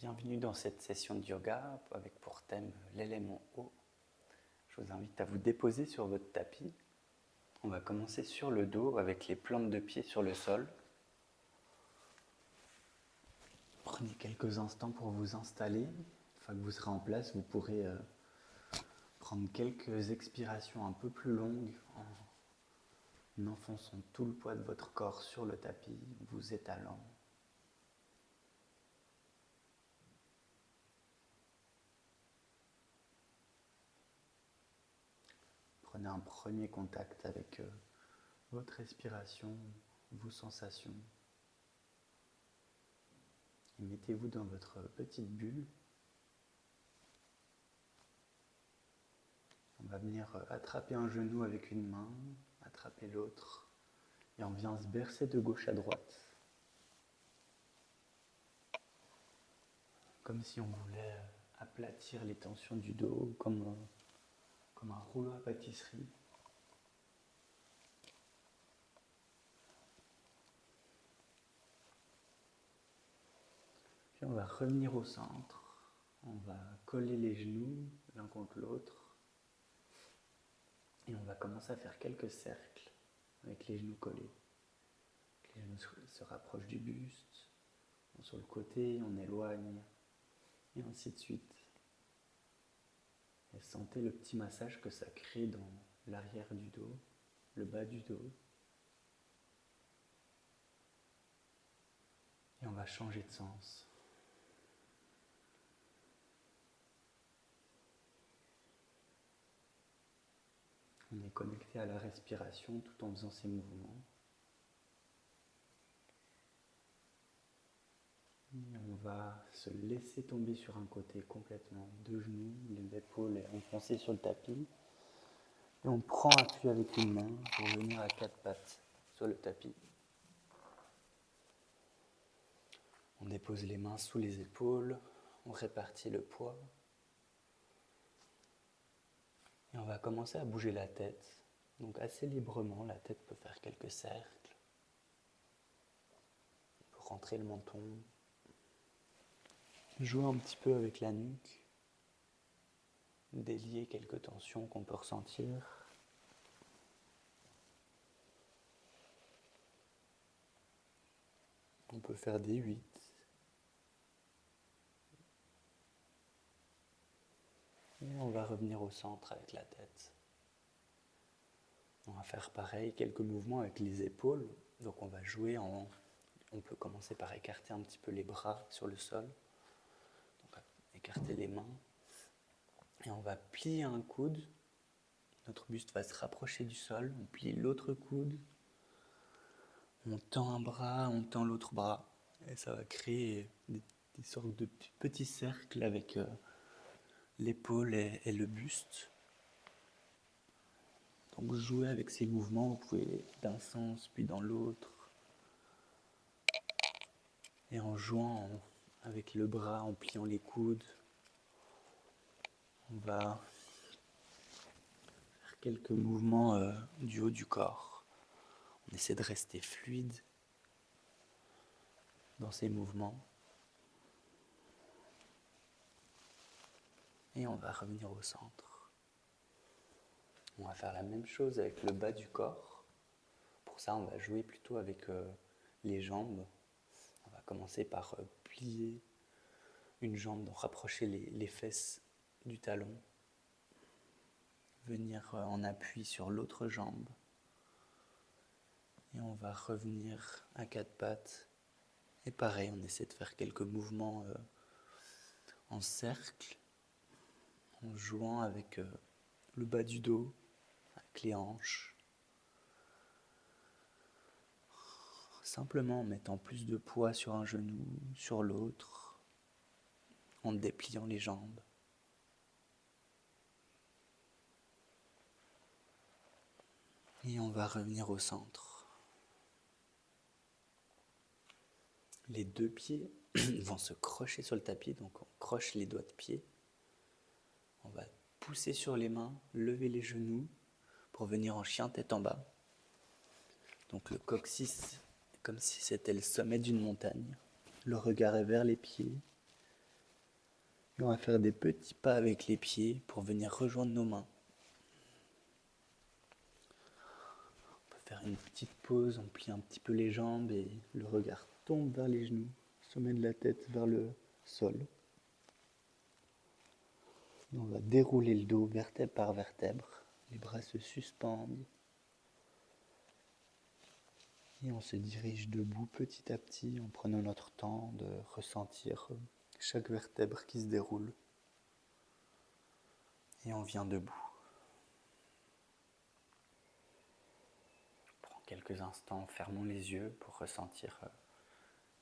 Bienvenue dans cette session de yoga avec pour thème l'élément eau. Je vous invite à vous déposer sur votre tapis. On va commencer sur le dos avec les plantes de pied sur le sol. Prenez quelques instants pour vous installer. Une fois que vous serez en place, vous pourrez prendre quelques expirations un peu plus longues en enfonçant tout le poids de votre corps sur le tapis, vous étalant. Prenez un premier contact avec votre respiration, vos sensations. Et mettez-vous dans votre petite bulle. On va venir attraper un genou avec une main, attraper l'autre, et on vient se bercer de gauche à droite. Comme si on voulait aplatir les tensions du dos, comme un rouleau à pâtisserie. Puis on va revenir au centre, on va coller les genoux l'un contre l'autre, et on va commencer à faire quelques cercles avec les genoux collés. Les genoux se rapprochent du buste, sur le côté, on éloigne, et ainsi de suite. Et sentez le petit massage que ça crée dans l'arrière du dos, le bas du dos. Et on va changer de sens. On est connecté à la respiration tout en faisant ces mouvements. Et on va se laisser tomber sur un côté complètement, deux genoux, les épaules enfoncées sur le tapis. Et on prend appui avec une main pour venir à quatre pattes sur le tapis. On dépose les mains sous les épaules, on répartit le poids. Et on va commencer à bouger la tête. Donc assez librement, la tête peut faire quelques cercles. On peut rentrer le menton. Jouer un petit peu avec la nuque. Délier quelques tensions qu'on peut ressentir. On peut faire des 8. Et on va revenir au centre avec la tête. On va faire pareil, quelques mouvements avec les épaules. Donc on va jouer on peut commencer par écarter un petit peu les bras sur le sol. Donc écarter les mains. Et on va plier un coude. Notre buste va se rapprocher du sol. On plie l'autre coude. On tend un bras, on tend l'autre bras. Et ça va créer des sortes de petits cercles avec l'épaule et le buste. Donc jouez avec ces mouvements, vous pouvez d'un sens puis dans l'autre. Et en jouant avec le bras, en pliant les coudes, on va faire quelques mouvements du haut du corps. On essaie de rester fluide dans ces mouvements. Et on va revenir au centre. On va faire la même chose avec le bas du corps. Pour ça, on va jouer plutôt avec les jambes. On va commencer par plier une jambe, donc rapprocher les fesses du talon. Venir en appui sur l'autre jambe. Et on va revenir à quatre pattes. Et pareil, on essaie de faire quelques mouvements en cercle, en jouant avec le bas du dos, avec les hanches. Simplement en mettant plus de poids sur un genou, sur l'autre, en dépliant les jambes. Et on va revenir au centre. Les deux pieds vont se crocher sur le tapis, donc on croche les doigts de pied. On va pousser sur les mains, lever les genoux pour venir en chien tête en bas. Donc le coccyx, comme si c'était le sommet d'une montagne. Le regard est vers les pieds. Et on va faire des petits pas avec les pieds pour venir rejoindre nos mains. On peut faire une petite pause, on plie un petit peu les jambes et le regard tombe vers les genoux, sommet de la tête vers le sol. Et on va dérouler le dos vertèbre par vertèbre, les bras se suspendent. Et on se dirige debout petit à petit en prenant notre temps de ressentir chaque vertèbre qui se déroule. Et on vient debout. On prend quelques instants, fermons les yeux pour ressentir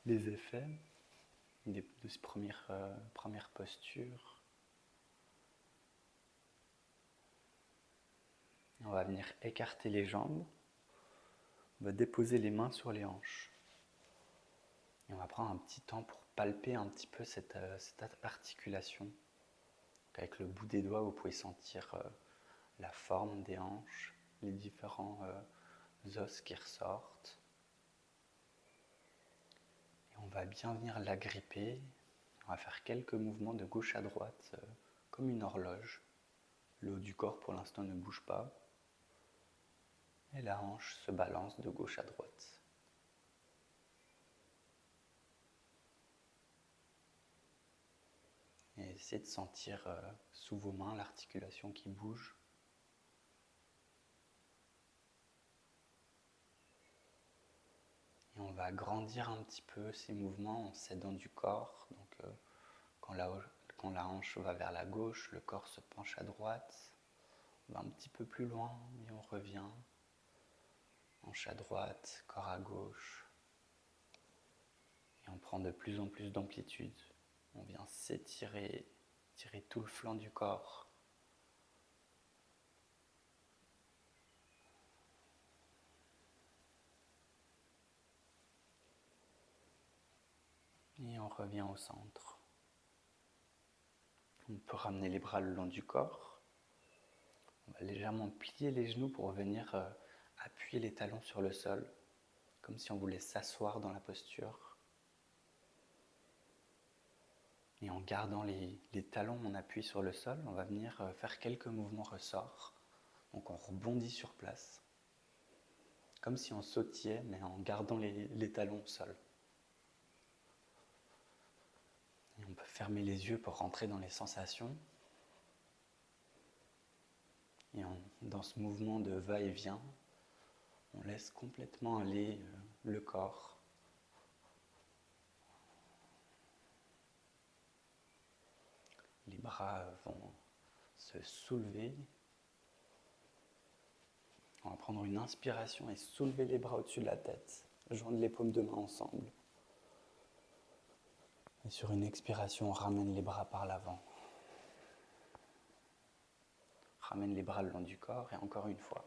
les effets de ces premières postures. On va venir écarter les jambes. On va déposer les mains sur les hanches. Et on va prendre un petit temps pour palper un petit peu cette articulation. Donc avec le bout des doigts, vous pouvez sentir la forme des hanches, les différents os qui ressortent. Et on va bien venir l'agripper. On va faire quelques mouvements de gauche à droite, comme une horloge. Le haut du corps pour l'instant ne bouge pas. Et la hanche se balance de gauche à droite. Et essayez de sentir sous vos mains l'articulation qui bouge. Et on va agrandir un petit peu ces mouvements en s'aidant du corps. Donc quand la hanche va vers la gauche, le corps se penche à droite. On va un petit peu plus loin et on revient. Hanche à droite, corps à gauche. Et on prend de plus en plus d'amplitude. On vient s'étirer, tirer tout le flanc du corps. Et on revient au centre. On peut ramener les bras le long du corps. On va légèrement plier les genoux pour venir appuyer les talons sur le sol, comme si on voulait s'asseoir dans la posture. Et en gardant les talons en appui sur le sol, on va venir faire quelques mouvements ressorts. Donc on rebondit sur place, comme si on sautillait, mais en gardant les talons au sol. Et on peut fermer les yeux pour rentrer dans les sensations. Et dans ce mouvement de va-et-vient, on laisse complètement aller le corps. Les bras vont se soulever. On va prendre une inspiration et soulever les bras au-dessus de la tête. Joindre les paumes de main ensemble. Et sur une expiration, on ramène les bras par l'avant. Ramène les bras le long du corps et encore une fois.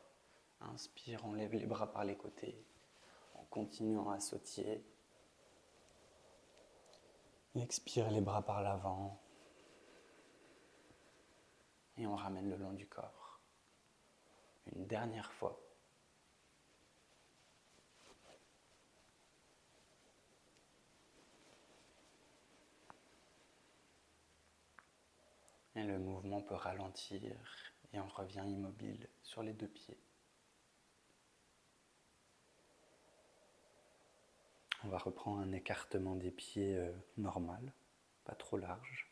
Inspire, on lève les bras par les côtés en continuant à sautiller. Expire les bras par l'avant. Et on ramène le long du corps. Une dernière fois. Et le mouvement peut ralentir et on revient immobile sur les deux pieds. On va reprendre un écartement des pieds normal, pas trop large.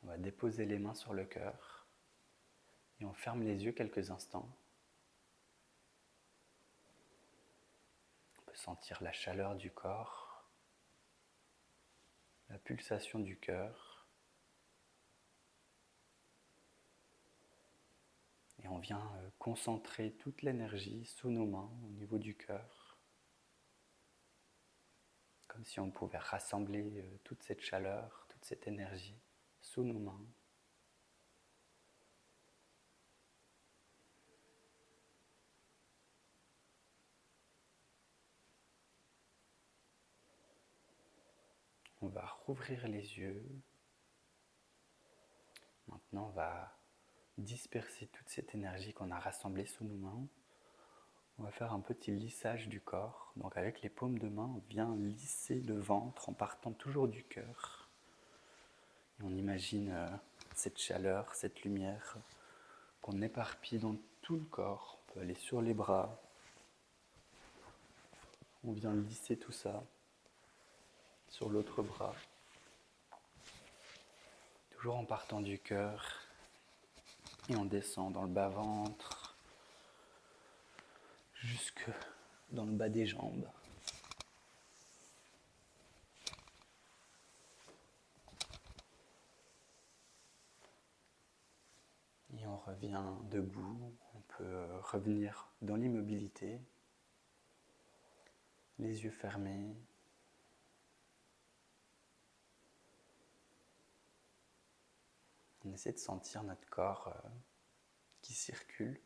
On va déposer les mains sur le cœur et on ferme les yeux quelques instants. On peut sentir la chaleur du corps, la pulsation du cœur. Et on vient concentrer toute l'énergie sous nos mains au niveau du cœur. Comme si on pouvait rassembler toute cette chaleur, toute cette énergie sous nos mains. On va rouvrir les yeux. Maintenant, on va disperser toute cette énergie qu'on a rassemblée sous nos mains. On va faire un petit lissage du corps. Donc avec les paumes de main, on vient lisser le ventre en partant toujours du cœur. Et on imagine cette chaleur, cette lumière qu'on éparpille dans tout le corps. On peut aller sur les bras. On vient lisser tout ça sur l'autre bras. Toujours en partant du cœur. Et on descend dans le bas-ventre, jusque dans le bas des jambes. Et on revient debout, on peut revenir dans l'immobilité, les yeux fermés. On essaie de sentir notre corps qui circule,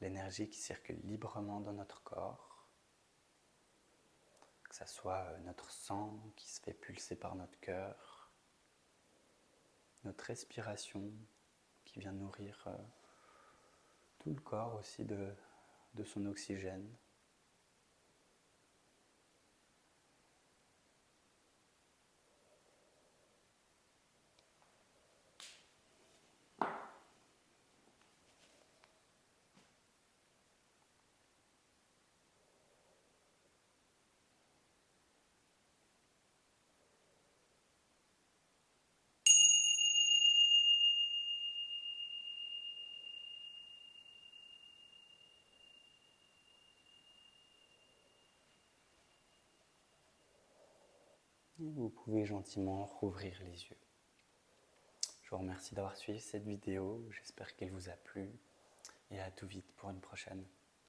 l'énergie qui circule librement dans notre corps, que ce soit notre sang qui se fait pulser par notre cœur, notre respiration qui vient nourrir tout le corps aussi de son oxygène. Et vous pouvez gentiment rouvrir les yeux. Je vous remercie d'avoir suivi cette vidéo, j'espère qu'elle vous a plu et à tout vite pour une prochaine.